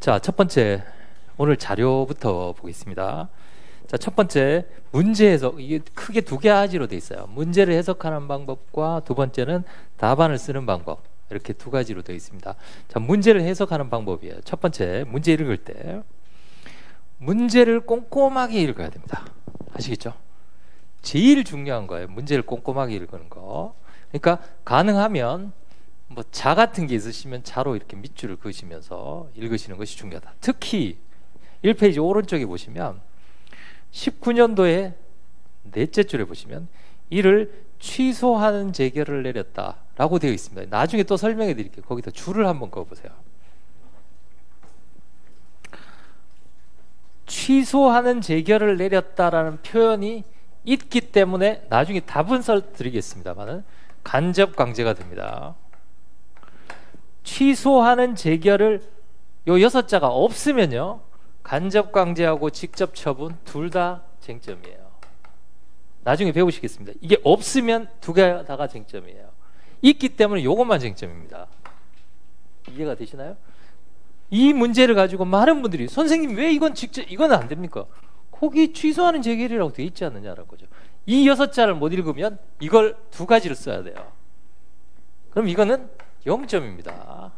자, 첫 번째 오늘 자료부터 보겠습니다. 자, 첫 번째 문제 해석. 이게 크게 두 가지로 돼 있어요. 문제를 해석하는 방법과 두 번째는 답안을 쓰는 방법. 이렇게 두 가지로 되어 있습니다. 자, 문제를 해석하는 방법이에요. 첫 번째, 문제 읽을 때 문제를 꼼꼼하게 읽어야 됩니다. 아시겠죠? 제일 중요한 거예요. 문제를 꼼꼼하게 읽는 거. 그러니까 가능하면 뭐 자 같은 게 있으시면 자로 이렇게 밑줄을 그으시면서 읽으시는 것이 중요하다. 특히 1페이지 오른쪽에 보시면 19년도에 넷째 줄에 보시면 이를 취소하는 재결을 내렸다라고 되어 있습니다. 나중에 또 설명해 드릴게요. 거기다 줄을 한번 그어보세요. 취소하는 재결을 내렸다라는 표현이 있기 때문에 나중에 답은 써드리겠습니다만 간접 강제가 됩니다. 취소하는 재결을 요 6자가 없으면요, 간접 강제하고 직접 처분 둘 다 쟁점이에요. 나중에 배우시겠습니다. 이게 없으면 두 개 다가 쟁점이에요. 있기 때문에 요것만 쟁점입니다. 이해가 되시나요? 이 문제를 가지고 많은 분들이 선생님 왜 이건 직접 이건 안 됩니까? 거기 취소하는 재결이라고 되어 있지 않느냐라는 거죠. 이 6자를 못 읽으면 이걸 두 가지로 써야 돼요. 그럼 이거는 0점입니다.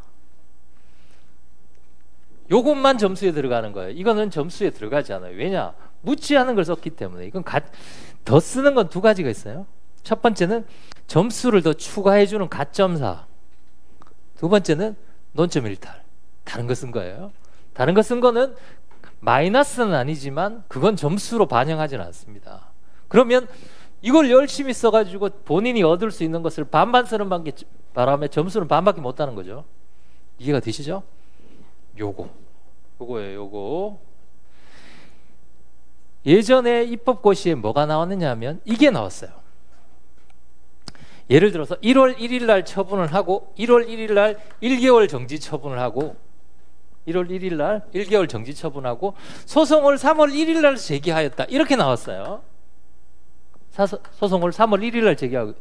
요것만 점수에 들어가는 거예요. 이거는 점수에 들어가지 않아요. 왜냐? 묻지 않은 걸 썼기 때문에. 이건 더 쓰는 건 두 가지가 있어요. 첫 번째는 점수를 더 추가해주는 가점사. 두 번째는 논점 일탈. 다른 거 쓴 거예요. 다른 거 쓴 거는 마이너스는 아니지만 그건 점수로 반영하지는 않습니다. 그러면 이걸 열심히 써가지고 본인이 얻을 수 있는 것을 반반 쓰는 바람에 점수는 반밖에 못 따는 거죠. 이해가 되시죠? 요거예요. 예전에 입법고시에 뭐가 나왔느냐 하면 이게 나왔어요. 예를 들어서 1월 1일 날 처분을 하고 1월 1일 날 1개월 정지 처분을 하고 1월 1일 날 1개월 정지 처분하고 소송을 3월 1일 날 제기하였다. 이렇게 나왔어요. 소송을 3월 1일 날 제기하고.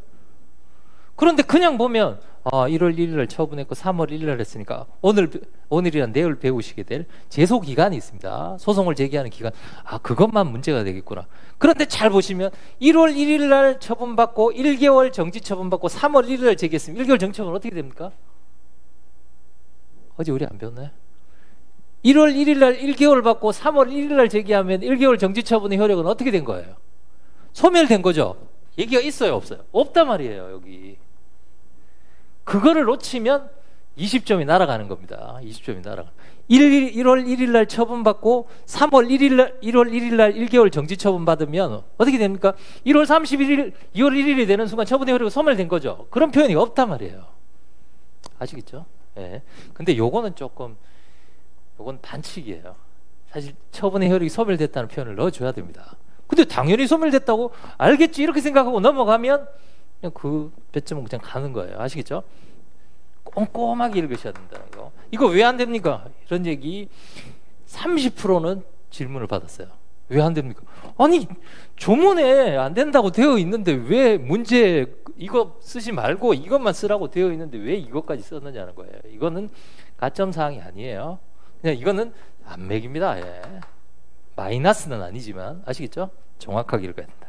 그런데 그냥 보면 1월 1일 날 처분했고 3월 1일 날 했으니까 오늘이란 내일 배우시게 될 제소 기간이 있습니다. 소송을 제기하는 기간. 그것만 문제가 되겠구나. 그런데 잘 보시면 1월 1일 날 처분받고 1개월 정지 처분받고 3월 1일 날 제기했으면 1개월 정지 처분 어떻게 됩니까? 어제 우리 안 배웠나요? 1월 1일 날 1개월 받고 3월 1일 날 제기하면 1개월 정지 처분의 효력은 어떻게 된 거예요? 소멸된 거죠? 얘기가 있어요, 없어요? 없단 말이에요, 여기. 그거를 놓치면 20점이 날아가는 겁니다. 20점이 날아가는. 1월 1일 날 처분받고 1월 1일 날 1개월 정지 처분 받으면 어떻게 됩니까? 1월 31일, 2월 1일이 되는 순간 처분의 효력이 소멸된 거죠. 그런 표현이 없단 말이에요. 아시겠죠? 예. 근데 요건 반칙이에요. 사실 처분의 효력이 소멸됐다는 표현을 넣어줘야 됩니다. 근데 당연히 소멸됐다고 알겠지 이렇게 생각하고 넘어가면 그냥 그 배점은 그냥 가는 거예요. 아시겠죠? 꼼꼼하게 읽으셔야 된다. 이거 왜 안 됩니까? 이런 얘기 30%는 질문을 받았어요. 왜 안 됩니까? 아니 조문에 안 된다고 되어 있는데 왜 문제 이거 쓰지 말고 이것만 쓰라고 되어 있는데 왜 이것까지 썼느냐는 거예요. 이거는 가점 사항이 아니에요. 그냥 이거는 안 맥입니다. 예. 마이너스는 아니지만 아시겠죠? 정확하게 읽어야 된다.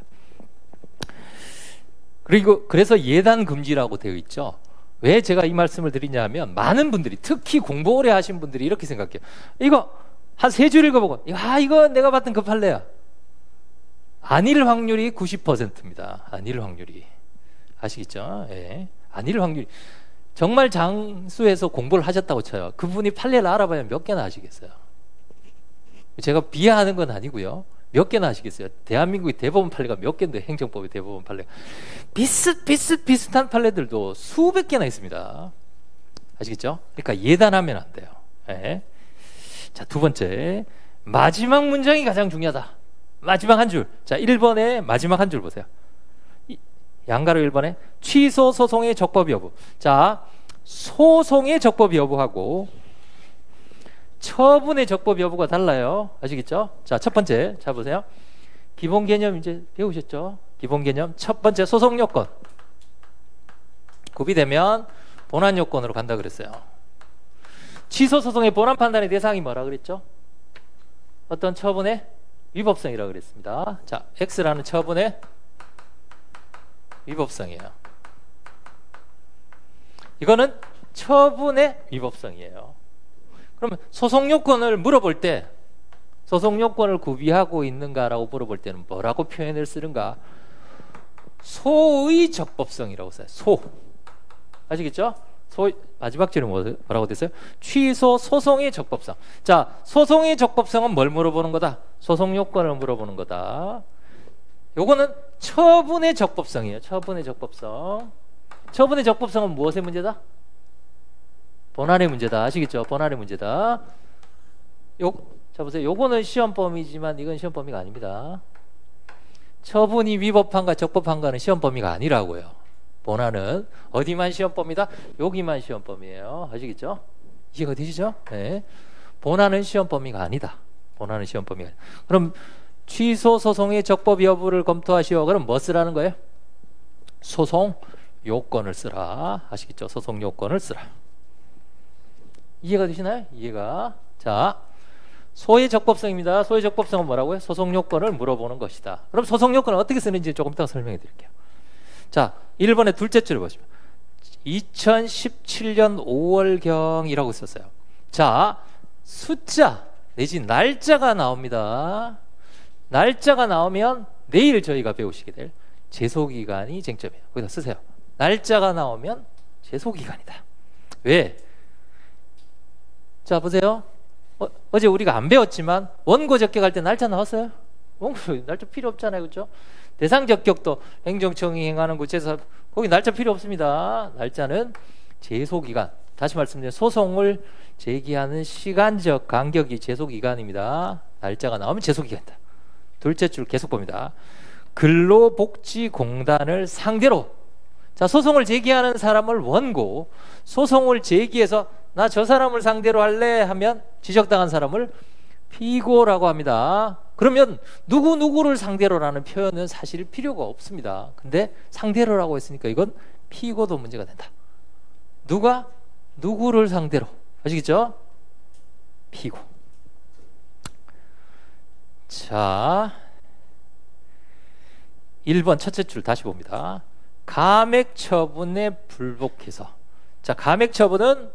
그리고 그래서 예단 금지라고 되어 있죠. 왜 제가 이 말씀을 드리냐면 많은 분들이 특히 공부 오래 하신 분들이 이렇게 생각해요. 이거 한 3줄 읽어보고 이거 내가 봤던 그 판례야. 아닐 확률이 90%입니다. 아닐 확률이. 아시겠죠? 예. 아닐 확률이. 정말 장수에서 공부를 하셨다고 쳐요. 그분이 판례를 알아봐야 몇 개나 하시겠어요? 제가 비하하는 건 아니고요. 몇 개나 하시겠어요? 대한민국의 대법원 판례가 몇 개인데 행정법의 대법원 판례가 비슷한 판례들도 수백 개나 있습니다. 아시겠죠? 그러니까 예단하면 안 돼요. 네. 자, 두 번째 마지막 문장이 가장 중요하다. 마지막 한 줄. 자, 1번의 마지막 한 줄 보세요. 양가로 1번에 취소 소송의 적법 여부. 자, 소송의 적법 여부하고 처분의 적법 여부가 달라요. 아시겠죠? 자, 첫 번째. 자, 보세요. 기본 개념 이제 배우셨죠? 기본 개념. 첫 번째 소송 요건. 구비되면 본안 요건으로 간다 그랬어요. 취소 소송의 본안 판단의 대상이 뭐라 그랬죠? 어떤 처분의 위법성이라고 그랬습니다. 자, X라는 처분의 위법성이에요. 이거는 처분의 위법성이에요. 그러면 소송 요건을 물어볼 때, 소송 요건을 구비하고 있는가라고 물어볼 때는 뭐라고 표현을 쓰는가? 소의 적법성이라고 써요. 소. 아시겠죠? 마지막 줄이 뭐라고 됐어요? 취소 소송의 적법성. 자, 소송의 적법성은 뭘 물어보는 거다? 소송 요건을 물어보는 거다. 요거는 처분의 적법성이에요. 처분의 적법성. 처분의 적법성은 무엇의 문제다? 본안의 문제다. 아시겠죠? 본안의 문제다. 자, 보세요. 요거는 시험 범위지만 이건 시험 범위가 아닙니다. 처분이 위법한가 적법한가는 시험 범위가 아니라고요. 본안은 어디만 시험 범위다? 여기만 시험 범위예요. 아시겠죠? 이해가 되시죠? 네. 본안은 시험 범위가 아니다. 본안은 시험 범위가 아니다. 그럼 취소 소송의 적법 여부를 검토하시오. 그럼 뭐 쓰라는 거예요? 소송 요건을 쓰라. 아시겠죠? 소송 요건을 쓰라. 이해가 되시나요? 이해가. 자, 소의 적법성입니다. 소의 적법성은 뭐라고요? 소송 요건을 물어보는 것이다. 그럼 소송 요건을 어떻게 쓰는지 조금 이따가 설명해 드릴게요. 자, 1번의 둘째 줄을 보시면 2017년 5월경이라고 썼어요. 자, 숫자 내지 날짜가 나옵니다. 날짜가 나오면 내일 저희가 배우시게 될 제소기간이 쟁점이에요. 거기다 쓰세요. 날짜가 나오면 제소기간이다. 왜? 자, 보세요. 어제 우리가 안 배웠지만 원고 적격할 때 날짜 나왔어요? 날짜 필요 없잖아요. 그렇죠? 대상 적격도 행정청이 행하는 구체에서 거기 날짜 필요 없습니다. 날짜는 제소기간. 다시 말씀드리면 소송을 제기하는 시간적 간격이 제소기간입니다. 날짜가 나오면 제소기간이다. 둘째 줄 계속 봅니다. 근로복지공단을 상대로, 자, 소송을 제기하는 사람을 원고, 소송을 제기해서 나 저 사람을 상대로 할래 하면 지적당한 사람을 피고라고 합니다. 그러면 누구를 상대로라는 표현은 사실 필요가 없습니다. 근데 상대로라고 했으니까 이건 피고도 문제가 된다. 누가 누구를 상대로, 아시겠죠? 피고. 자, 1번 첫째 줄 다시 봅니다. 감액 처분에 불복해서. 자, 감액 처분은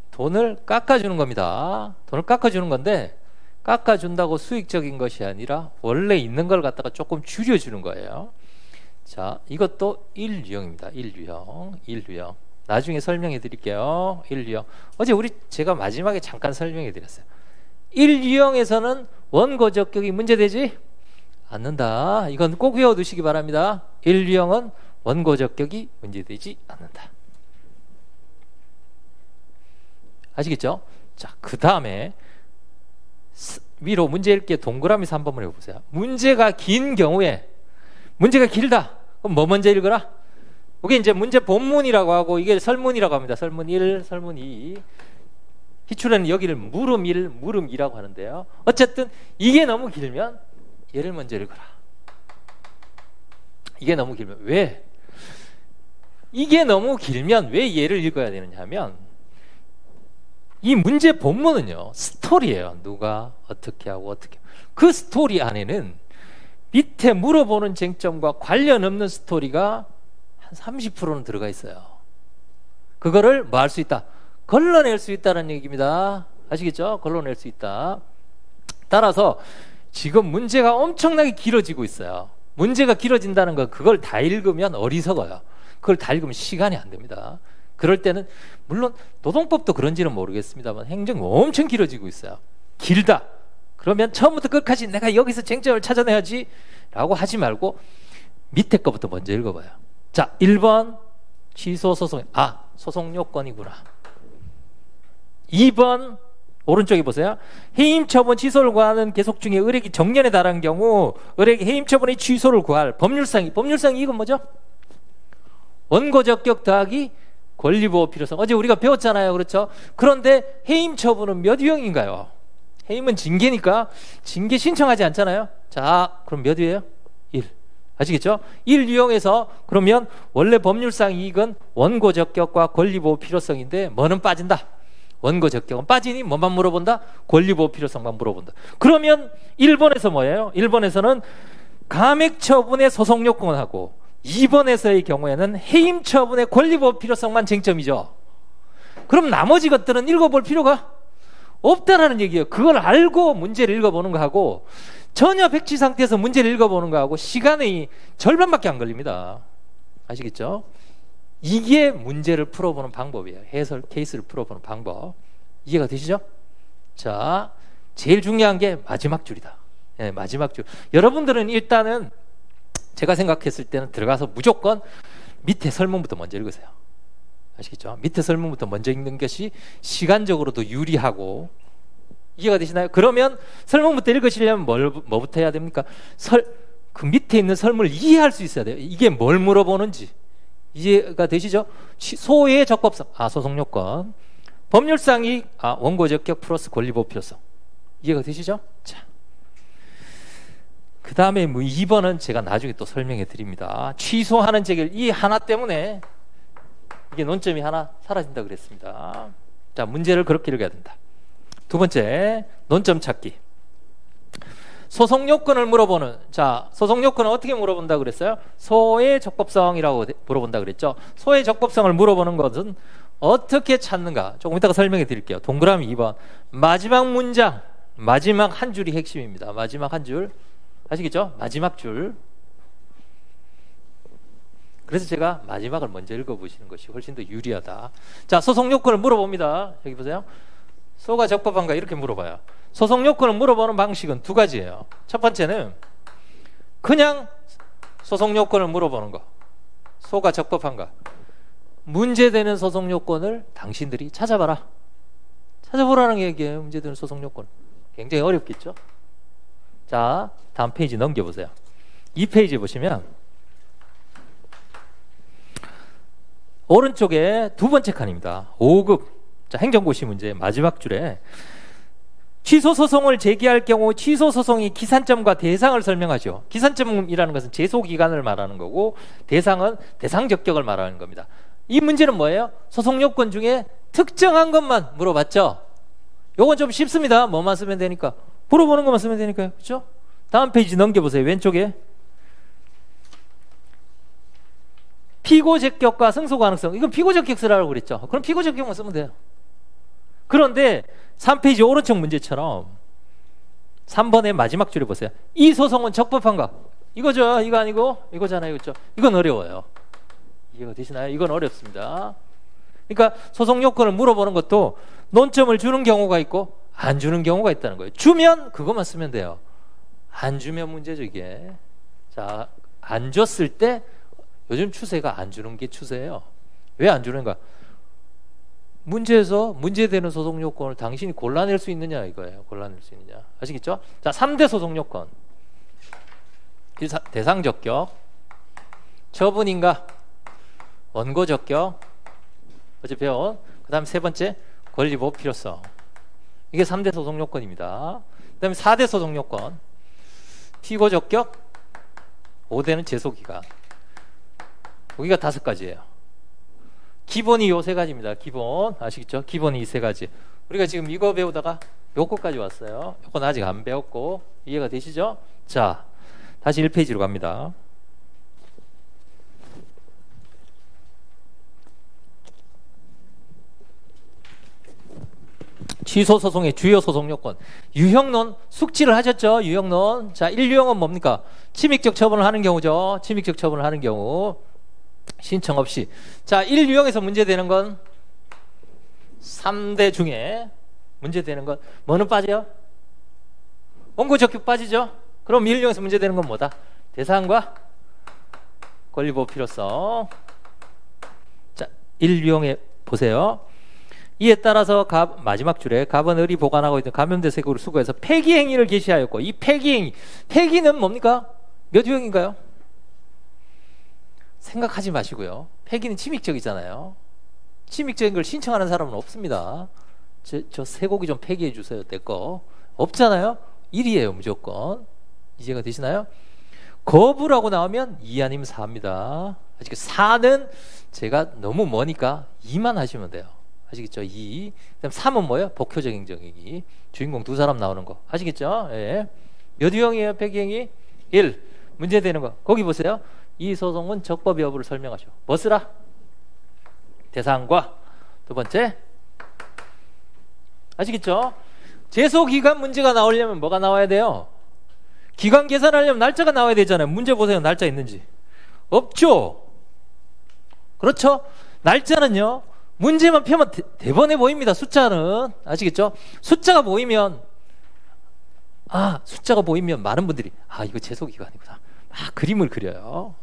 돈을 깎아주는 겁니다. 돈을 깎아주는 건데, 깎아준다고 수익적인 것이 아니라 원래 있는 걸 갖다가 조금 줄여주는 거예요. 자, 이것도 1유형입니다. 1유형. 나중에 설명해 드릴게요. 1유형. 어제 제가 마지막에 잠깐 설명해 드렸어요. 1유형에서는 원고 적격이 문제되지 않는다. 이건 꼭 외워두시기 바랍니다. 1유형은 원고 적격이 문제되지 않는다. 아시겠죠? 자, 그 다음에 위로 문제 읽기에 동그라미 3번을 해보세요. 문제가 긴 경우에, 문제가 길다. 그럼 뭐 먼저 읽어라? 이게 이제 문제 본문이라고 하고 이게 설문이라고 합니다. 설문 1, 설문 2. 기출에는 여기를 물음 1, 물음 2라고 하는데요. 어쨌든 이게 너무 길면 얘를 먼저 읽어라. 이게 너무 길면 왜? 이게 너무 길면 왜 얘를 읽어야 되느냐 하면 이 문제 본문은요, 스토리예요. 누가 어떻게 하고 어떻게. 그 스토리 안에는 밑에 물어보는 쟁점과 관련 없는 스토리가 한 30%는 들어가 있어요. 그거를 뭐 할 수 있다? 걸러낼 수 있다는 얘기입니다. 아시겠죠? 걸러낼 수 있다. 따라서 지금 문제가 엄청나게 길어지고 있어요. 문제가 길어진다는 건 그걸 다 읽으면 어리석어요. 그걸 다 읽으면 시간이 안 됩니다. 그럴 때는 물론 노동법도 그런지는 모르겠습니다만 행정이 엄청 길어지고 있어요. 길다. 그러면 처음부터 끝까지 내가 여기서 쟁점을 찾아내야지 라고 하지 말고 밑에 거부터 먼저 읽어봐요. 자, 1번 취소 소송. 소송 요건이구나. 2번 오른쪽에 보세요. 해임 처분 취소를 구하는 계속 중에 의뢰기 정년에 달한 경우 의뢰기 해임 처분의 취소를 구할 법률상이 이건 뭐죠? 원고 적격 더하기 권리보호 필요성. 어제 우리가 배웠잖아요. 그렇죠? 그런데 해임 처분은 몇 유형인가요? 해임은 징계니까 징계 신청하지 않잖아요. 자, 그럼 몇 유예요? 1. 아시겠죠? 1유형에서 그러면 원래 법률상 이익은 원고 적격과 권리보호 필요성인데 뭐는 빠진다? 원고 적격은 빠지니 뭐만 물어본다? 권리보호 필요성만 물어본다. 그러면 1번에서 뭐예요? 1번에서는 감액 처분의 소송 요건하고 2번에서의 경우에는 해임 처분의 권리보호 필요성만 쟁점이죠. 그럼 나머지 것들은 읽어볼 필요가 없다라는 얘기예요. 그걸 알고 문제를 읽어보는 거하고 전혀 백지 상태에서 문제를 읽어보는 거하고 시간의 절반밖에 안 걸립니다. 아시겠죠? 이게 문제를 풀어보는 방법이에요. 해설 케이스를 풀어보는 방법. 이해가 되시죠? 자, 제일 중요한 게 마지막 줄이다. 네, 마지막 줄. 여러분들은 일단은 제가 생각했을 때는 들어가서 무조건 밑에 설문부터 먼저 읽으세요. 아시겠죠? 밑에 설문부터 먼저 읽는 것이 시간적으로도 유리하고, 이해가 되시나요? 그러면 설문부터 읽으시려면 뭐부터 해야 됩니까? 그 밑에 있는 설문을 이해할 수 있어야 돼요. 이게 뭘 물어보는지 이해가 되시죠? 소의 적법성, 소송요건, 법률상 이익, 원고 적격 플러스 권리보호 필요성. 이해가 되시죠? 자, 그 다음에 2번은 제가 나중에 또 설명해 드립니다. 취소하는 재결, 이 하나 때문에 이게 논점이 하나 사라진다 그랬습니다. 자, 문제를 그렇게 읽어야 된다. 두 번째, 논점 찾기. 소송 요건을 물어보는, 자, 소송 요건은 어떻게 물어본다 그랬어요? 소의 적법성이라고 물어본다 그랬죠. 소의 적법성을 물어보는 것은 어떻게 찾는가? 조금 이따가 설명해 드릴게요. 동그라미 2번. 마지막 문장, 마지막 한 줄이 핵심입니다. 마지막 한 줄. 아시겠죠? 마지막 줄. 그래서 제가 마지막을 먼저 읽어보시는 것이 훨씬 더 유리하다. 자, 소송 요건을 물어봅니다. 여기 보세요. 소가 적법한가? 이렇게 물어봐요. 소송 요건을 물어보는 방식은 두 가지예요. 첫 번째는 그냥 소송 요건을 물어보는 거. 소가 적법한가? 문제되는 소송 요건을 당신들이 찾아봐라. 찾아보라는 얘기예요. 문제되는 소송 요건. 굉장히 어렵겠죠? 자, 다음 페이지 넘겨보세요. 이 페이지 보시면 오른쪽에 두 번째 칸입니다. 5급. 자, 행정고시 문제 마지막 줄에 취소소송을 제기할 경우 취소소송이 기산점과 대상을 설명하죠. 기산점이라는 것은 제소기간을 말하는 거고 대상은 대상 적격을 말하는 겁니다. 이 문제는 뭐예요? 소송 요건 중에 특정한 것만 물어봤죠. 요건 좀 쉽습니다. 뭐만 쓰면 되니까. 물어보는 것만 쓰면 되니까요. 그렇죠? 다음 페이지 넘겨보세요. 왼쪽에 피고적격과 승소 가능성. 이건 피고적격 쓰라고 그랬죠. 그럼 피고적격만 쓰면 돼요. 그런데 3페이지 오른쪽 문제처럼 3번의 마지막 줄에 보세요. 이 소송은 적법한가? 이거죠. 이거 아니고 이거잖아요. 그렇죠? 이건 어려워요. 이해가 되시나요? 이건 어렵습니다. 그러니까 소송 요건을 물어보는 것도 논점을 주는 경우가 있고 안 주는 경우가 있다는 거예요. 주면 그것만 쓰면 돼요. 안 주면 문제죠, 이게. 자, 안 줬을 때 요즘 추세가 안 주는 게 추세예요. 왜 안 주는가? 문제에서 문제되는 소송 요건을 당신이 골라낼 수 있느냐 이거예요. 골라낼 수 있느냐. 아시겠죠? 자, 3대 소송 요건. 대상 적격, 처분인가, 원고 적격, 어제 배운. 그 다음 세 번째, 권리보호 필요성. 이게 3대 소송 요건입니다. 그 다음에 4대 소송 요건. 피고 적격, 5대는 제소기간. 여기가 5가지예요. 기본이 요 3가지입니다. 기본. 아시겠죠? 기본이 이 3가지. 우리가 지금 이거 배우다가 요거까지 왔어요. 요건 아직 안 배웠고. 이해가 되시죠? 자, 다시 1페이지로 갑니다. 취소소송의 주요 소송 요건. 유형론 숙지를 하셨죠? 유형론. 자, 1유형은 뭡니까? 침익적 처분을 하는 경우죠. 침익적 처분을 하는 경우. 신청 없이. 자, 1유형에서 문제되는 건 3대 중에 문제되는 건 뭐는 빠져요? 원고 적격 빠지죠? 그럼 1유형에서 문제되는 건 뭐다? 대상과 권리보호 필요성. 자, 1유형에 보세요. 이에 따라서 마지막 줄에 갑은 을이 보관하고 있는 감염된 세금을 수거해서 폐기 행위를 개시하였고, 이 폐기 행위, 폐기는 뭡니까? 몇 유형인가요? 생각하지 마시고요. 폐기는 침익적이잖아요. 침익적인 걸 신청하는 사람은 없습니다. 저 쇠고기 좀 폐기해 주세요. 내 거. 없잖아요. 1이에요. 무조건. 이해가 되시나요? 거부라고 나오면 2 아니면 4입니다. 아직 4는 제가 너무 머니까 2만 하시면 돼요. 아시겠죠? 2. 그다음 3은 뭐예요? 복효적 행정이기. 주인공 두 사람 나오는 거. 아시겠죠? 예. 몇 유형이에요? 폐기행위? 1. 문제되는 거. 거기 보세요. 이 소송은 적법 여부를 설명하죠. 뭐 쓰라? 대상과 두 번째. 아시겠죠? 제소기간 문제가 나오려면 뭐가 나와야 돼요? 기간 계산하려면 날짜가 나와야 되잖아요. 문제 보세요. 날짜 있는지. 없죠? 그렇죠? 날짜는요. 문제만 펴면 대번에 보입니다. 숫자는. 아시겠죠? 숫자가 보이면 많은 분들이 이거 제소기간이구나. 그림을 그려요.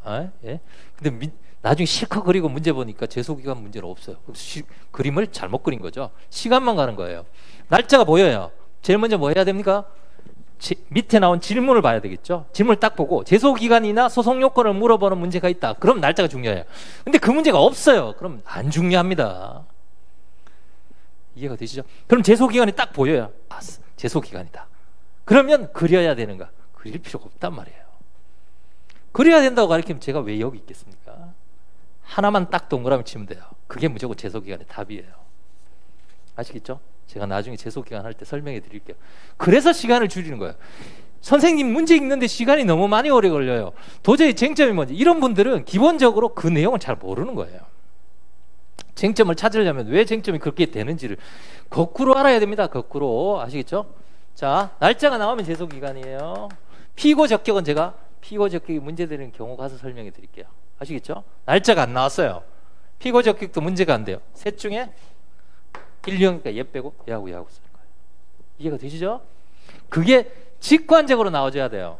예. 근데 나중에 실컷 그리고 문제 보니까 제소기간 문제는 없어요. 그림을 잘못 그린 거죠. 시간만 가는 거예요. 날짜가 보여요. 제일 먼저 뭐 해야 됩니까? 밑에 나온 질문을 봐야 되겠죠. 질문을 딱 보고 제소기간이나 소송 요건을 물어보는 문제가 있다. 그럼 날짜가 중요해요. 근데 그 문제가 없어요. 그럼 안 중요합니다. 이해가 되시죠? 그럼 제소기간이 딱 보여요. 제소기간이다. 그러면 그려야 되는가? 그릴 필요가 없단 말이에요. 그려야 된다고 가르치면 제가 왜 여기 있겠습니까? 하나만 딱 동그라미 치면 돼요. 그게 무조건 제소기간의 답이에요. 아시겠죠? 제가 나중에 제소기간 할 때 설명해 드릴게요. 그래서 시간을 줄이는 거예요. 선생님 문제 읽는데 시간이 너무 많이 오래 걸려요. 도저히 쟁점이 뭔지. 이런 분들은 기본적으로 그 내용을 잘 모르는 거예요. 쟁점을 찾으려면 왜 쟁점이 그렇게 되는지를 거꾸로 알아야 됩니다. 거꾸로. 아시겠죠? 자, 날짜가 나오면 제소기간이에요. 피고 적격은 제가 피고 적격이 문제되는 경우 가서 설명해 드릴게요. 아시겠죠? 날짜가 안 나왔어요. 피고 적격도 문제가 안 돼요. 셋 중에 1령이니까 얘 빼고 얘하고 쓰는 거예요. 이해가 되시죠? 그게 직관적으로 나와줘야 돼요.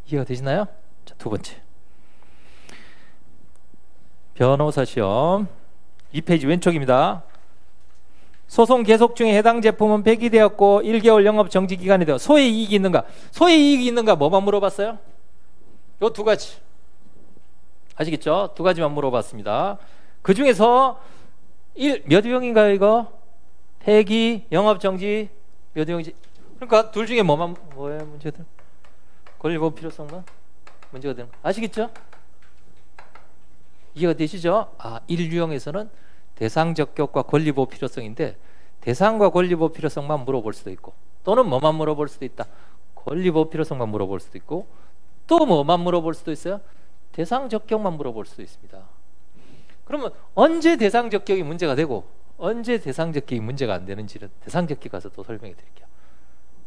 이해가 되시나요? 자, 두 번째. 변호사 시험 2페이지 왼쪽입니다. 소송 계속 중에 해당 제품은 폐기되었고 1개월 영업 정지 기간이 되어 소의 이익이 있는가? 소의 이익이 있는가? 뭐만 물어봤어요? 요 두 가지. 아시겠죠? 두 가지만 물어봤습니다. 그 중에서 몇 유형인가요 이거? 폐기, 영업정지, 몇 유형이지? 그러니까 둘 중에 뭐예요 문제들? 권리보호 필요성만 문제가 되는 거 아시겠죠? 이해가 되시죠? 1유형에서는 대상적격과 권리보호 필요성인데 대상과 권리보호 필요성만 물어볼 수도 있고 또는 뭐만 물어볼 수도 있다. 권리보호 필요성만 물어볼 수도 있고 또 뭐만 물어볼 수도 있어요? 대상적격만 물어볼 수도 있습니다. 그러면 언제 대상적격이 문제가 되고 언제 대상적격이 문제가 안 되는지는 대상적격 가서 또 설명해 드릴게요.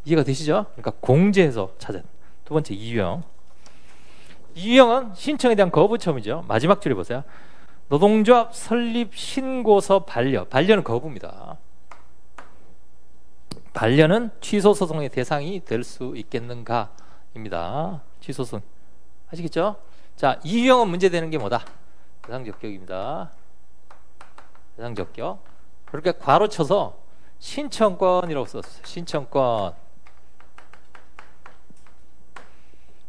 이해가 되시죠? 그러니까 공제해서 찾은 두 번째 2유형. 2유형은 신청에 대한 거부 처분이죠. 마지막 줄에 보세요. 노동조합 설립 신고서 반려. 반려는 거부입니다. 반려는 취소 소송의 대상이 될 수 있겠는가입니다. 취소 소송. 아시겠죠? 자, 2유형은 문제되는 게 뭐다? 대상적격입니다. 대상적격. 그렇게 괄호 쳐서 신청권이라고 썼어요. 신청권.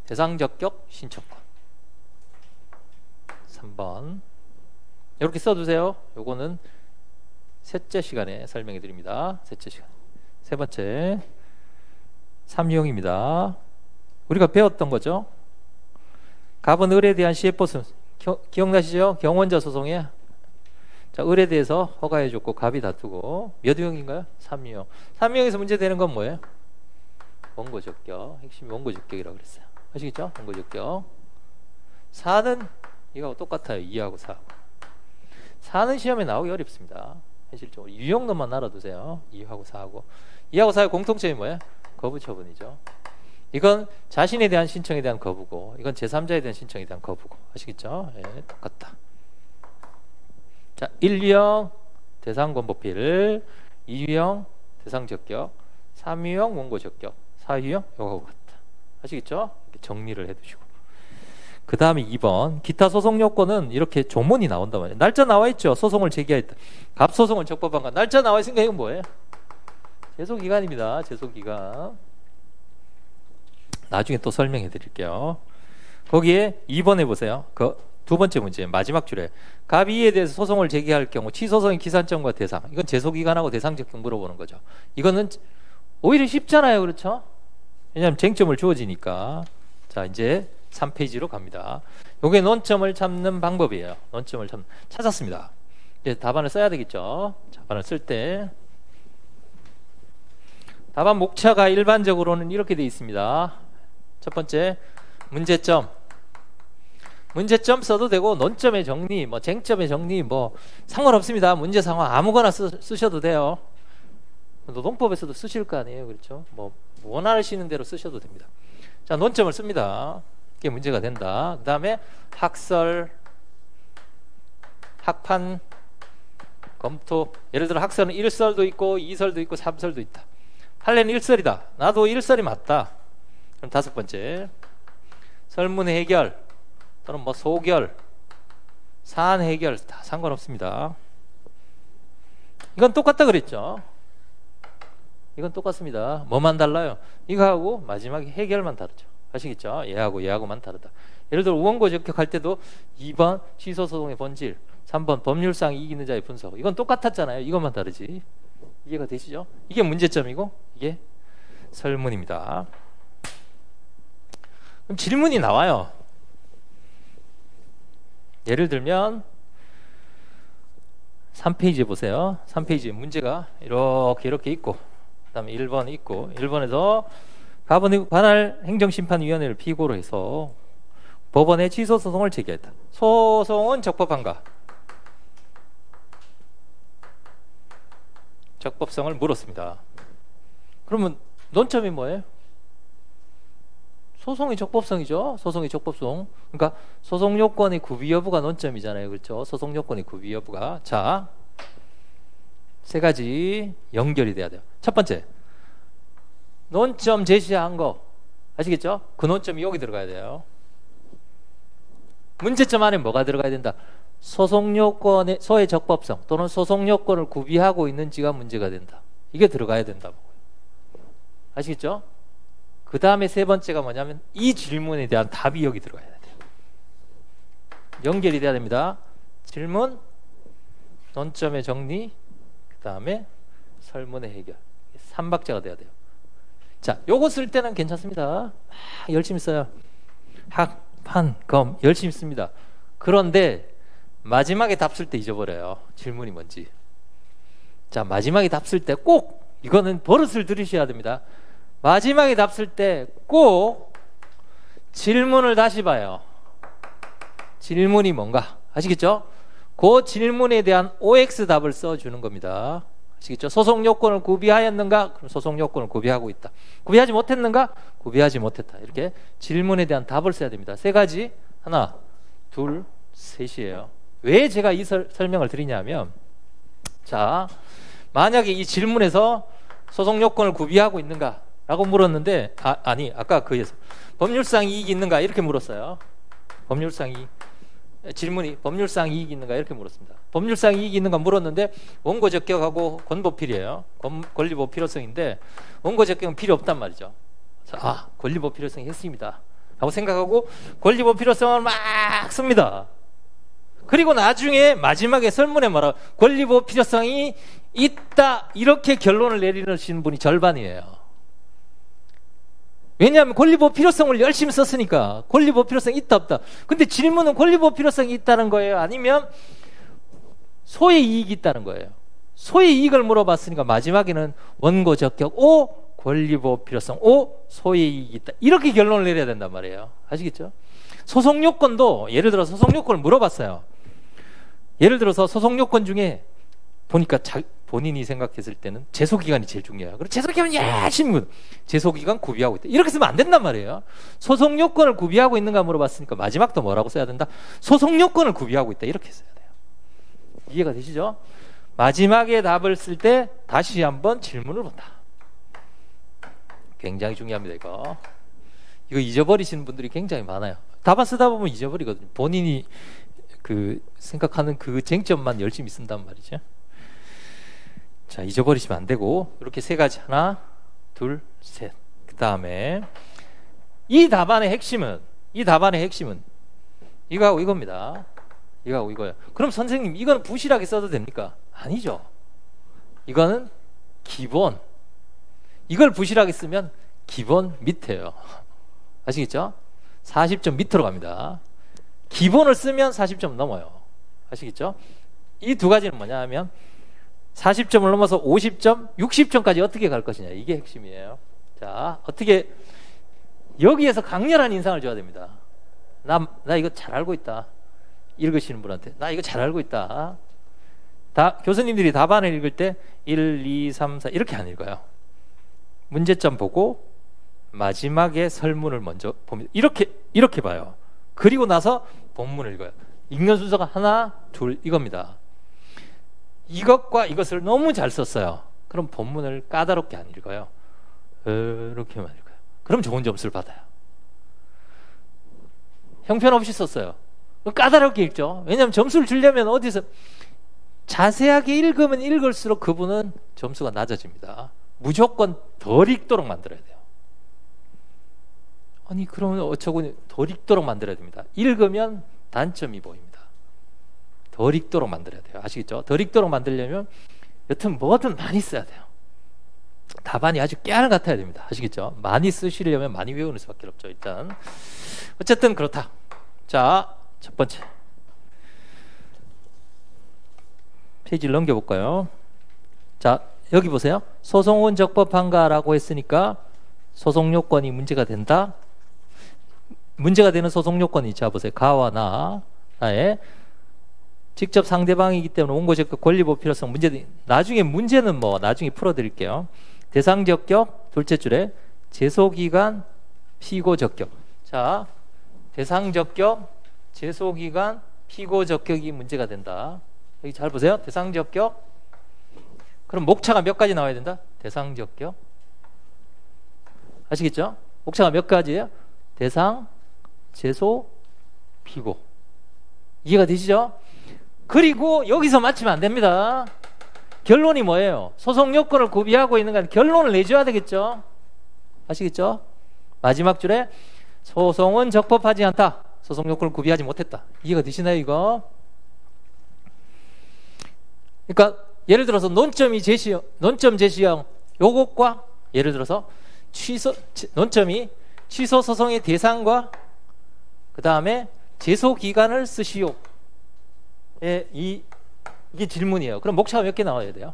대상적격 신청권. 3번. 이렇게 써두세요. 요거는 셋째 시간에 설명해 드립니다. 셋째 시간. 세 번째 3유형입니다. 우리가 배웠던 거죠. 갑은 을에 대한 시혜보수 기억나시죠? 경원자 소송에 자, 을에 대해서 허가해 줬고 갑이 다투고 몇 유형인가요? 3유형. 3유형에서 문제되는 건 뭐예요? 원고적격. 핵심이 원고적격이라고 그랬어요. 아시겠죠? 원고적격. 4는 이거하고 똑같아요. 2하고 4. 4는 시험에 나오기 어렵습니다. 현실적으로. 유형론만 알아두세요. 2하고 4하고. 2하고 4의 공통점이 뭐예요? 거부 처분이죠. 이건 자신에 대한 신청에 대한 거부고 이건 제3자에 대한 신청에 대한 거부고. 아시겠죠? 예, 똑같다. 자, 1유형 대상권보필, 2유형 대상적격, 3유형 원고적격, 4유형 요거하고 같다. 아시겠죠? 이렇게 정리를 해두시고. 그 다음에 2번 기타 소송 요건은 이렇게 조문이 나온단 말이에요. 날짜 나와있죠. 소송을 제기하였다. 갑소송을 적법한 것. 날짜 나와있으니까 이건 뭐예요? 제소기간입니다. 제소기간. 나중에 또 설명해 드릴게요. 거기에 2번에 보세요. 그 두 번째 문제 마지막 줄에 갑 이에 대해서 소송을 제기할 경우 취소송의 기산점과 대상. 이건 제소기간하고 대상적격 물어보는 거죠. 이거는 오히려 쉽잖아요. 그렇죠? 왜냐하면 쟁점을 주어지니까. 자, 이제 3페이지로 갑니다. 요게 논점을 찾는 방법이에요. 논점을 찾았습니다. 이제 답안을 써야 되겠죠. 자, 답안을 쓸 때 답안 목차가 일반적으로는 이렇게 되어 있습니다. 첫 번째, 문제점. 문제점 써도 되고 논점의 정리, 뭐 쟁점의 정리 뭐 상관없습니다. 문제 상황 아무거나 쓰셔도 돼요. 노동법에서도 쓰실 거 아니에요. 그렇죠? 뭐 원하시는 대로 쓰셔도 됩니다. 자, 논점을 씁니다. 이게 문제가 된다. 그 다음에 학설, 학판, 검토. 예를 들어 학설은 1설도 있고 2설도 있고 3설도 있다. 판례는 1설이다. 나도 1설이 맞다. 그럼 다섯 번째, 설문 해결 또는 뭐 소결, 사안 해결 다 상관없습니다. 이건 똑같다 그랬죠. 이건 똑같습니다. 뭐만 달라요? 이거하고 마지막에 해결만 다르죠. 아시겠죠? 얘하고만 다르다. 예를 들어 우원고 적격할 때도 2번 취소소송의 본질, 3번 법률상 이익 있는 자의 분석. 이건 똑같았잖아요. 이것만 다르지. 이해가 되시죠? 이게 문제점이고 이게 설문입니다. 그럼 질문이 나와요. 예를 들면 3페이지에 보세요. 3페이지에 문제가 이렇게 있고 그 다음에 1번 있고 1번에서 관할 행정심판위원회를 피고로 해서 법원에 취소소송을 제기했다. 소송은 적법한가? 적법성을 물었습니다. 그러면 논점이 뭐예요? 소송의 적법성이죠. 소송의 적법성. 그러니까 소송 요건의 구비 여부가 논점이잖아요. 그렇죠? 소송 요건의 구비 여부가. 자, 세 가지 연결이 돼야 돼요. 첫 번째, 논점 제시한 거 아시겠죠? 그 논점이 여기 들어가야 돼요. 문제점 안에 뭐가 들어가야 된다? 소송 요건의 소의 적법성 또는 소송 요건을 구비하고 있는지가 문제가 된다. 이게 들어가야 된다고. 아시겠죠? 그 다음에 세 번째가 뭐냐면 이 질문에 대한 답이 여기 들어가야 돼요. 연결이 돼야 됩니다. 질문, 논점의 정리, 그 다음에 설문의 해결. 3박자가 돼야 돼요. 자, 요거 쓸 때는 괜찮습니다. 열심히 써요. 학, 판, 검 열심히 씁니다. 그런데 마지막에 답 쓸 때 잊어버려요. 질문이 뭔지. 자, 마지막에 답 쓸 때 꼭 이거는 버릇을 들이셔야 됩니다. 마지막에 답 쓸 때 꼭 질문을 다시 봐요. 질문이 뭔가 아시겠죠? 그 질문에 대한 OX 답을 써주는 겁니다. 아시겠죠? 소송 요건을 구비하였는가? 그럼 소송 요건을 구비하고 있다. 구비하지 못했는가? 구비하지 못했다. 이렇게 질문에 대한 답을 써야 됩니다. 세 가지, 하나, 둘, 셋이에요. 왜 제가 이 설명을 드리냐면, 자, 만약에 이 질문에서 소송 요건을 구비하고 있는가? 라고 물었는데, 아까 그에서 법률상 이익이 있는가? 이렇게 물었어요. 법률상 이익. 질문이 법률상 이익이 있는가? 이렇게 물었습니다. 법률상 이익이 있는가 물었는데 원고 적격하고 권고필이에요. 권리보호 필요성인데 원고 적격은 필요 없단 말이죠. 권리보호 필요성이 있습니다 하고 생각하고 권리보호 필요성을 막 씁니다. 그리고 나중에 마지막에 설문에 뭐라 권리보호 필요성이 있다 이렇게 결론을 내리시는 분이 절반이에요. 왜냐하면 권리보호 필요성을 열심히 썼으니까. 권리보호 필요성이 있다 없다. 근데 질문은 권리보호 필요성이 있다는 거예요? 아니면 소의 이익이 있다는 거예요? 소의 이익을 물어봤으니까 마지막에는 원고 적격 O, 권리보호 필요성 O, 소의 이익이 있다. 이렇게 결론을 내려야 된단 말이에요. 아시겠죠? 소송 요건도 예를 들어서 소송 요건을 물어봤어요. 예를 들어서 소송 요건 중에 보니까 본인이 생각했을 때는 제소기간이 제일 중요해요. 그리고 제소기간 열심히 제소기간 구비하고 있다. 이렇게 쓰면 안 된단 말이에요. 소송 요건을 구비하고 있는가 물어봤으니까 마지막도 뭐라고 써야 된다? 소송 요건을 구비하고 있다. 이렇게 써야 돼요. 이해가 되시죠? 마지막에 답을 쓸 때 다시 한번 질문을 본다. 굉장히 중요합니다. 이거 잊어버리시는 분들이 굉장히 많아요. 답안 쓰다 보면 잊어버리거든요. 본인이 생각하는 그 쟁점만 열심히 쓴단 말이죠. 자, 잊어버리시면 안 되고 이렇게 세 가지 하나, 둘, 셋. 그 다음에 이 답안의 핵심은 이거하고 이겁니다. 이거하고 이거예요. 그럼 선생님 이거는 부실하게 써도 됩니까? 아니죠. 이거는 기본. 이걸 부실하게 쓰면 기본 밑에요. 아시겠죠? 40점 밑으로 갑니다. 기본을 쓰면 40점 넘어요. 아시겠죠? 이 두 가지는 뭐냐 하면 40점을 넘어서 50점, 60점까지 어떻게 갈 것이냐. 이게 핵심이에요. 자, 어떻게 여기에서 강렬한 인상을 줘야 됩니다. 나 이거 잘 알고 있다. 읽으시는 분한테 나 이거 잘 알고 있다. 교수님들이 답안을 읽을 때 1, 2, 3, 4 이렇게 안 읽어요. 문제점 보고 마지막에 설문을 먼저 봅니다. 이렇게 봐요. 그리고 나서 본문을 읽어요. 읽는 순서가 하나, 둘 이겁니다. 이것과 이것을 너무 잘 썼어요. 그럼 본문을 까다롭게 안 읽어요. 이렇게만 읽어요. 그럼 좋은 점수를 받아요. 형편없이 썼어요. 까다롭게 읽죠. 왜냐하면 점수를 주려면 어디서 자세하게 읽으면 읽을수록 그분은 점수가 낮아집니다. 무조건 덜 읽도록 만들어야 돼요. 아니 그러면 어쩌고 덜 읽도록 만들어야 됩니다. 읽으면 단점이 보입니다. 덜 읽도록 만들어야 돼요. 아시겠죠? 덜 읽도록 만들려면 여튼 뭐든 많이 써야 돼요. 답안이 아주 깨알 같아야 됩니다. 아시겠죠? 많이 쓰시려면 많이 외우는 수밖에 없죠. 일단 어쨌든 그렇다. 자, 첫 번째 페이지를 넘겨볼까요? 자, 여기 보세요. 소송은 적법한가라고 했으니까 소송 요건이 문제가 된다. 문제가 되는 소송 요건이 있죠. 보세요. 가와 나의 직접 상대방이기 때문에 원고적격 권리보호 필요성 문제. 나중에 문제는 나중에 풀어드릴게요. 대상적격 둘째 줄에 제소기간 피고적격. 자, 대상적격 제소기간 피고적격이 문제가 된다. 여기 잘 보세요. 대상적격. 그럼 목차가 몇 가지 나와야 된다? 대상적격. 아시겠죠? 목차가 몇 가지예요? 대상, 제소, 피고. 이해가 되시죠? 그리고 여기서 맞추면 안 됩니다. 결론이 뭐예요? 소송 요건을 구비하고 있는 건 결론을 내줘야 되겠죠? 아시겠죠? 마지막 줄에 소송은 적법하지 않다. 소송 요건을 구비하지 못했다. 이해가 되시나요, 이거? 그러니까 예를 들어서 논점 제시형 요것과 예를 들어서 논점이 취소 소송의 대상과 그 다음에 제소 기간을 쓰시오. 이게 질문이에요. 그럼 목차가 몇 개 나와야 돼요?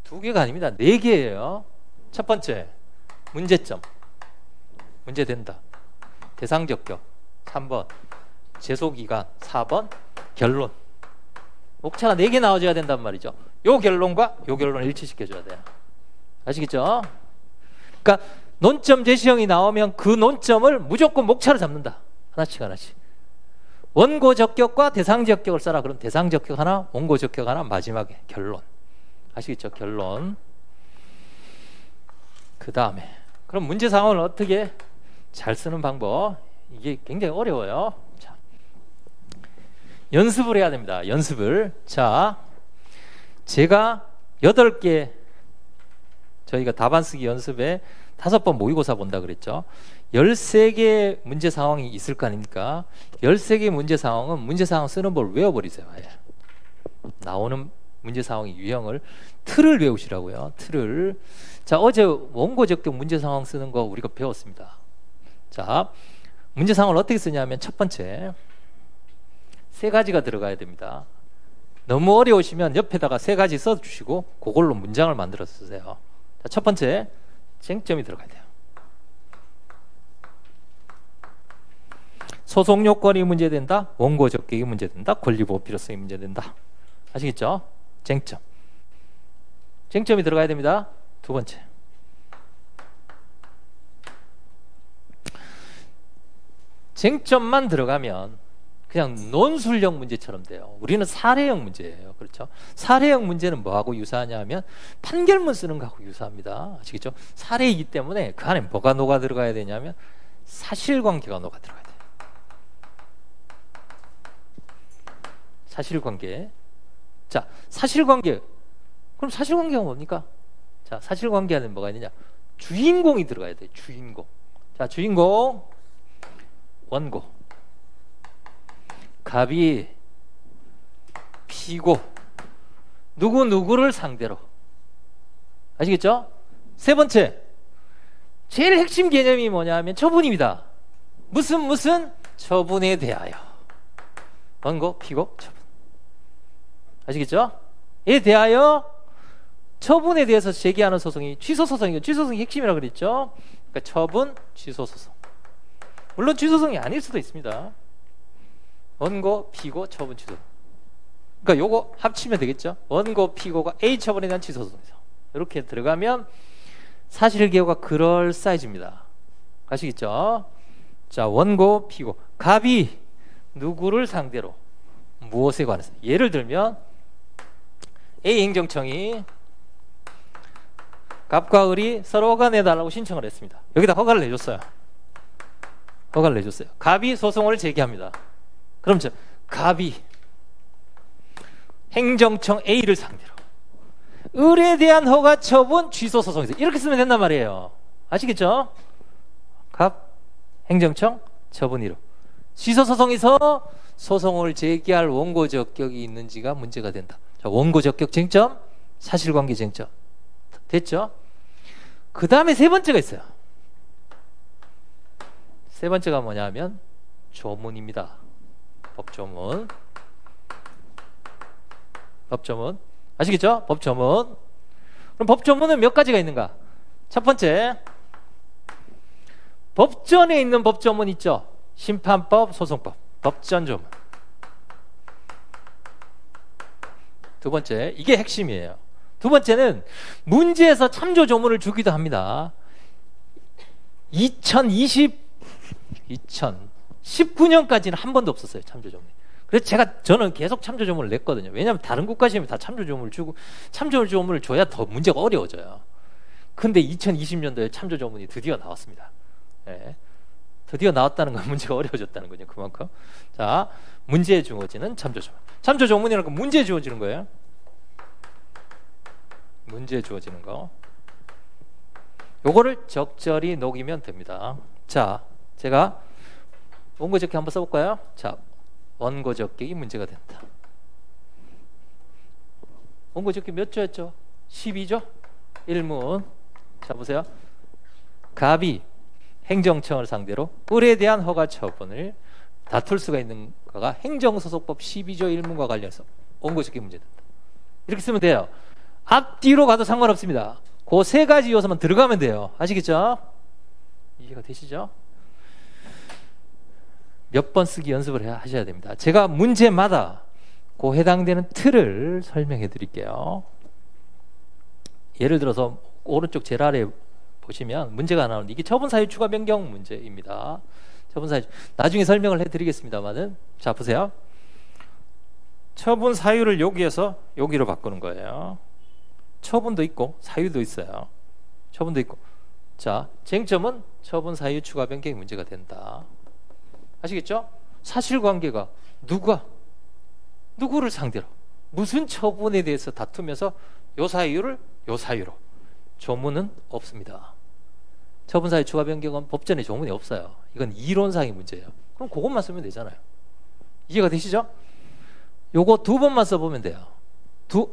2개가 아닙니다. 4개예요. 첫 번째 문제점. 문제된다. 대상적격 3번 제소기간 4번 결론. 목차가 4개 나와줘야 된단 말이죠. 요 결론과 요 결론을 일치시켜줘야 돼요. 아시겠죠? 그러니까 논점 제시형이 나오면 그 논점을 무조건 목차를 잡는다. 하나씩 원고 적격과 대상 적격을 써라. 그럼 대상 적격 하나, 원고 적격 하나, 마지막에 결론. 아시겠죠? 결론. 그 다음에 그럼 문제 상황을 어떻게 잘 쓰는 방법. 이게 굉장히 어려워요. 자, 연습을 해야 됩니다. 연습을. 자, 제가 8개 저희가 답안 쓰기 연습에 5번 모의고사 본다 그랬죠. 13개 문제 상황이 있을 거 아닙니까? 13개 문제 상황은 문제 상황 쓰는 법 외워버리세요. 나오는 문제 상황의 유형을 틀을 외우시라고요. 틀을. 자, 어제 원고 적격 문제 상황 쓰는 거 우리가 배웠습니다. 자, 문제 상황을 어떻게 쓰냐면 첫 번째 3가지가 들어가야 됩니다. 너무 어려우시면 옆에다가 3가지 써주시고 그걸로 문장을 만들어서 쓰세요. 자, 첫 번째 쟁점이 들어가야 돼요. 소송 요건이 문제된다. 원고 적격이 문제된다. 권리보호 필요성이 문제된다. 아시겠죠? 쟁점. 쟁점이 들어가야 됩니다. 두 번째. 쟁점만 들어가면 그냥 논술형 문제처럼 돼요. 우리는 사례형 문제예요. 그렇죠? 사례형 문제는 뭐하고 유사하냐 하면 판결문 쓰는 거하고 유사합니다. 아시겠죠? 사례이기 때문에 그 안에 뭐가 녹아 들어가야 되냐면 사실관계가 녹아 들어가야 돼요. 사실관계. 자, 사실관계. 그럼 사실관계가 뭡니까? 자, 사실관계 안에 뭐가 있느냐? 주인공이 들어가야 돼요. 주인공. 자, 주인공. 원고. 갑이 피고. 누구를 상대로. 아시겠죠? 세 번째. 제일 핵심 개념이 뭐냐 하면 처분입니다. 무슨 처분에 대하여. 원고, 피고, 처분. 아시겠죠? 대하여 처분에 대해서 제기하는 소송이 취소소송이고, 취소소송이 핵심이라고 그랬죠. 그러니까 처분, 취소소송. 물론 취소소송이 아닐 수도 있습니다. 원고, 피고, 처분, 취소. 그러니까 요거 합치면 되겠죠. 원고, 피고가 A 처분에 대한 취소소송이죠. 이렇게 들어가면 사실기호가 그럴싸해집니다. 아시겠죠? 자, 원고, 피고. 갑이 누구를 상대로 무엇에 관해서, 예를 들면 A 행정청이 갑과 을이 서로 허가 내달라고 신청을 했습니다. 여기다 허가를 내줬어요. 허가를 내줬어요. 갑이 소송을 제기합니다. 그럼 갑이 행정청 A를 상대로 을에 대한 허가 처분 취소 소송에서 이렇게 쓰면 된단 말이에요. 아시겠죠? 갑 행정청 처분 1호 취소 소송에서 소송을 제기할 원고 적격이 있는지가 문제가 된다. 자, 원고 적격 쟁점, 사실관계 쟁점. 됐죠? 그 다음에 세 번째가 있어요. 세 번째가 뭐냐면 조문입니다. 법조문. 법조문. 아시겠죠? 법조문. 그럼 법조문은 몇 가지가 있는가? 첫 번째, 법전에 있는 법조문 있죠? 심판법, 소송법, 법전조문. 두 번째, 이게 핵심이에요. 두 번째는 문제에서 참조조문을 주기도 합니다. 2019년까지는 한 번도 없었어요, 참조조문이. 그래서 저는 계속 참조조문을 냈거든요. 왜냐하면 다른 국가 시험에 다 참조조문을 주고, 참조조문을 줘야 더 문제가 어려워져요. 근데 2020년도에 참조조문이 드디어 나왔습니다. 네. 드디어 나왔다는 건 문제가 어려워졌다는 거죠, 그만큼. 자, 문제에 주어지는 참조조문. 참조조문이라는 건 문제에 주어지는 거예요. 문제에 주어지는 거. 요거를 적절히 녹이면 됩니다. 자, 제가 원고 적격 한번 써볼까요? 자, 원고 적격이 문제가 된다. 원고 적격 몇 조였죠? 12조? 1문. 자, 보세요. 갑이 행정청을 상대로 을에 대한 허가 처분을 다툴 수가 있는 거가 행정소송법 12조 1문과 관련해서 원고 적격 문제된다. 이렇게 쓰면 돼요. 앞뒤로 가도 상관없습니다. 그 세 가지 요소만 들어가면 돼요. 아시겠죠? 이해가 되시죠? 몇 번 쓰기 연습을 하셔야 됩니다. 제가 문제마다 그 해당되는 틀을 설명해 드릴게요. 예를 들어서 오른쪽 제일 아래 보시면 문제가 나오는데 이게 처분 사유 추가 변경 문제입니다. 처분 사유 나중에 설명을 해드리겠습니다만은, 자 보세요. 처분 사유를 여기에서 여기로 바꾸는 거예요. 처분도 있고 사유도 있어요. 처분도 있고. 자, 쟁점은 처분 사유 추가 변경이 문제가 된다. 아시겠죠? 사실관계가 누구를 상대로 무슨 처분에 대해서 다투면서 요 사유를 요 사유로. 조문은 없습니다. 처분 사유 추가 변경은 법전에 조문이 없어요. 이건 이론상의 문제예요. 그럼 그것만 쓰면 되잖아요. 이해가 되시죠? 요거 두 번만 써보면 돼요.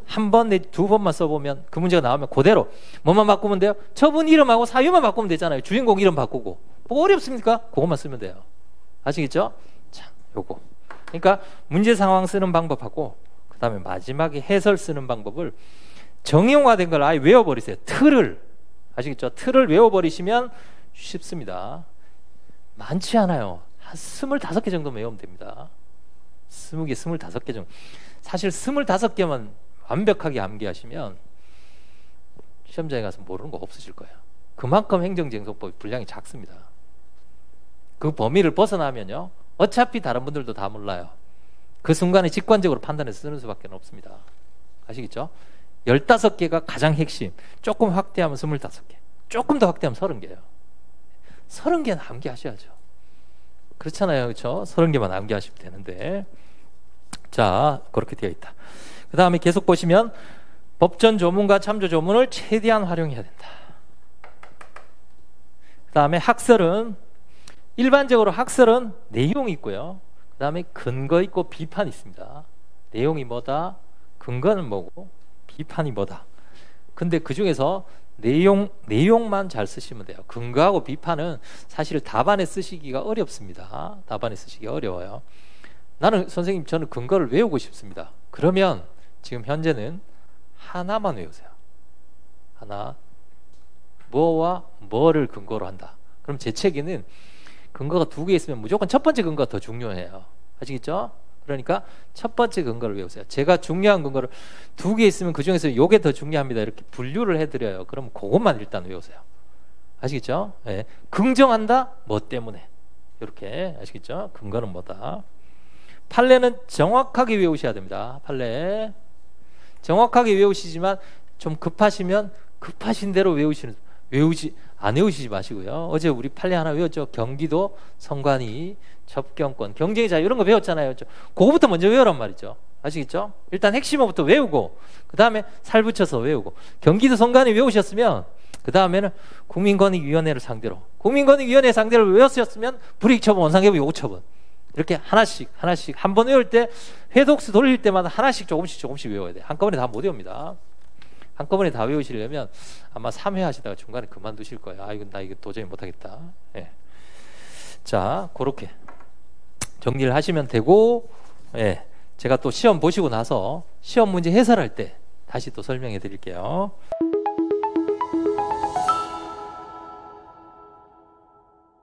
한 번, 두 번만 써보면 그 문제가 나오면 그대로 뭐만 바꾸면 돼요? 처분 이름하고 사유만 바꾸면 되잖아요. 주인공 이름 바꾸고. 뭐 어렵습니까? 그것만 쓰면 돼요. 아시겠죠? 자, 요거. 그러니까 문제 상황 쓰는 방법하고 그 다음에 마지막에 해설 쓰는 방법을 정형화된 걸 아예 외워버리세요. 틀을. 아시겠죠? 틀을 외워버리시면 쉽습니다. 많지 않아요. 한 25개 정도만 외우면 됩니다. 20개, 25개 정도. 사실 25개만 완벽하게 암기하시면 시험장에 가서 모르는 거 없으실 거예요. 그만큼 행정쟁송법의 분량이 작습니다. 그 범위를 벗어나면요, 어차피 다른 분들도 다 몰라요. 그 순간에 직관적으로 판단해서 쓰는 수밖에 없습니다. 아시겠죠? 15개가 가장 핵심. 조금 확대하면 25개, 조금 더 확대하면 30개예요 30개는 암기하셔야죠. 그렇잖아요, 그렇죠? 30개만 암기하시면 되는데. 자, 그렇게 되어 있다. 그 다음에 계속 보시면 법전 조문과 참조 조문을 최대한 활용해야 된다. 그 다음에 학설은, 일반적으로 학설은 내용이 있고요, 그 다음에 근거 있고 비판이 있습니다. 내용이 뭐다, 근거는 뭐고, 비판이 뭐다. 근데 그 중에서 내용만 잘 쓰시면 돼요. 근거하고 비판은 사실 답안에 쓰시기가 어렵습니다. 답안에 쓰시기 어려워요. 나는 선생님, 저는 근거를 외우고 싶습니다. 그러면 지금 현재는 하나만 외우세요. 하나. 뭐와 뭐를 근거로 한다. 그럼 제 책에는 근거가 2개 있으면 무조건 첫 번째 근거가 더 중요해요. 아시겠죠? 그러니까 첫 번째 근거를 외우세요. 제가 중요한 근거를 2개 있으면 그 중에서 이게 더 중요합니다. 이렇게 분류를 해드려요. 그럼 그것만 일단 외우세요. 아시겠죠? 네. 긍정한다? 뭐 때문에? 이렇게 아시겠죠? 근거는 뭐다? 판례는 정확하게 외우셔야 됩니다. 판례 정확하게 외우시지만 좀 급하시면 급하신 대로 안 외우시지 마시고요. 어제 우리 판례 하나 외웠죠. 경기도 선관위 접경권 경쟁의 자유 이런 거 배웠잖아요. 그거부터 먼저 외우란 말이죠. 아시겠죠? 일단 핵심어부터 외우고 그 다음에 살 붙여서 외우고 경기도 선관위 외우셨으면 그 다음에는 국민권익위원회를 상대로 국민권익위원회 상대로 외웠으면 불이익 처분, 원상개부 요구 처분 이렇게 하나씩 한 번 외울 때 회독수 돌릴 때마다 하나씩 조금씩 외워야 돼. 한꺼번에 다 못 외웁니다. 한꺼번에 다 외우시려면 아마 3회 하시다가 중간에 그만두실 거예요. 아, 나 이거 도저히 못하겠다. 예. 자, 그렇게 정리를 하시면 되고, 예. 제가 또 시험 보시고 나서 시험 문제 해설할 때 다시 또 설명해 드릴게요.